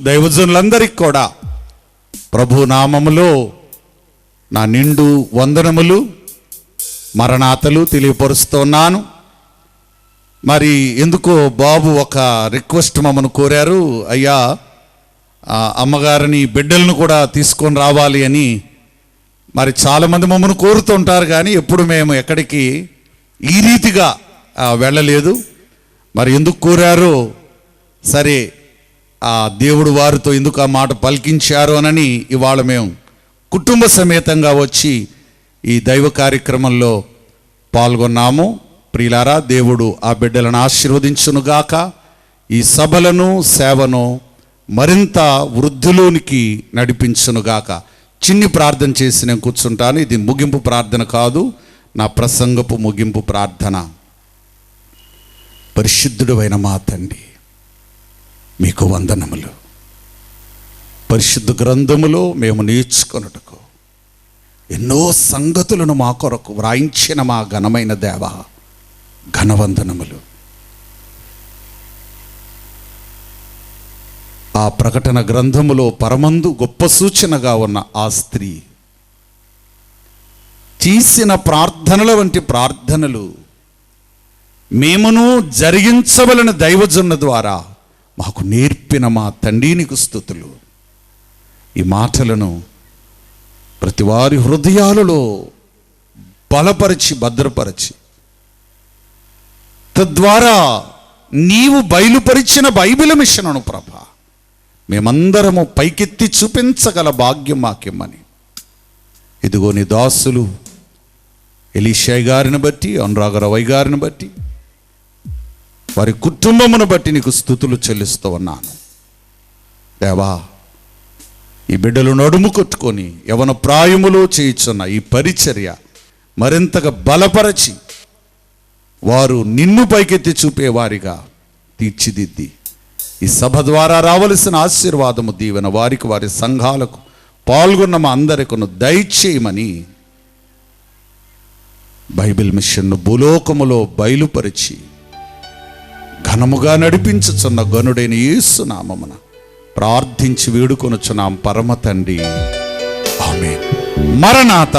దైవజనులందరికీ కూడా ప్రభు నామములో నా నిండు వందనములు మరణాతలు తెలియపరుస్తున్నాను. మరి ఎందుకో బాబు ఒక రిక్వెస్ట్ మమ్మను కోరారు, అయ్యా అమ్మగారిని బిడ్డలను కూడా తీసుకొని రావాలి అని. మరి చాలామంది మమ్మల్ని కోరుతుంటారు, కానీ ఎప్పుడు మేము ఎక్కడికి ఈ రీతిగా వెళ్ళలేదు. మరి ఎందుకు కోరారో, సరే ఆ దేవుడు వారితో ఎందుకు ఆ మాట పలికించారు అని ఇవాళ మేము కుటుంబ సమేతంగా వచ్చి ఈ దైవ కార్యక్రమంలో పాల్గొన్నాము. ప్రియులారా, దేవుడు ఆ బిడ్డలను ఆశీర్వదించునుగాక. ఈ సభలను సేవను మరింత వృద్ధిలోనికి నడిపించునుగాక. చిన్ని ప్రార్థన చేసి నేను కూర్చుంటాను. ఇది ముగింపు ప్రార్థన కాదు, నా ప్రసంగపు ముగింపు ప్రార్థన. పరిశుద్ధుడైన మా తండ్రి, మీకు వందనములు. పరిశుద్ధ గ్రంథములో మేము నేర్చుకొనుటకు ఎన్నో సంగతులను మా కొరకు వ్రాయించిన మా ఘనమైన దేవ, ఘనవందనములు. ఆ ప్రకటన గ్రంథములో పరమందు గొప్ప సూచనగా ఉన్న ఆ స్త్రీ చేసిన ప్రార్థనల వంటి ప్రార్థనలు మేమును జరిగించవలన దైవజనుల ద్వారా మాకు నేర్పిన మా తండ్రి నీకు స్తుతులు. ఈ మాటలను ప్రతి వారి హృదయాలలో బలపరిచి భద్రపరిచి, తద్వారా నీవు బయలుపరిచిన బైబిల్ మిషన్ను ప్రభా మేమందరము పైకెత్తి చూపించగల భాగ్యం మాకిమ్మని. ఇదిగో నీ దాసులు ఎలీషా గారిని బట్టి, అనురాగరావు గారిని బట్టి, వారి కుటుంబమును బట్టి నీకు స్తుతులు చెల్లిస్తూ ఉన్నాను. దేవా, ఈ బిడ్డలు నడుము కొట్టుకొని యవన ప్రాయములో చేయుచున్న ఈ పరిచర్య మరింతగా బలపరచి వారు నిన్ను పైకెత్తి చూపేవారిగా తీర్చిదిద్ది ఈ సభ ద్వారా రావలసిన ఆశీర్వాదము దీవెన వారికి, వారి సంఘాలకు, పాల్గొన్న మా అందరికను దయచేయమని బైబిల్ మిషన్ను భూలోకములో బయలుపరిచి ఘనముగా నడిపించుచున్న గనుడైన యేసు నామమున ప్రార్థించి వేడుకొనుచున్నాం పరమ తండ్రి. ఆమేన్. మరణాత.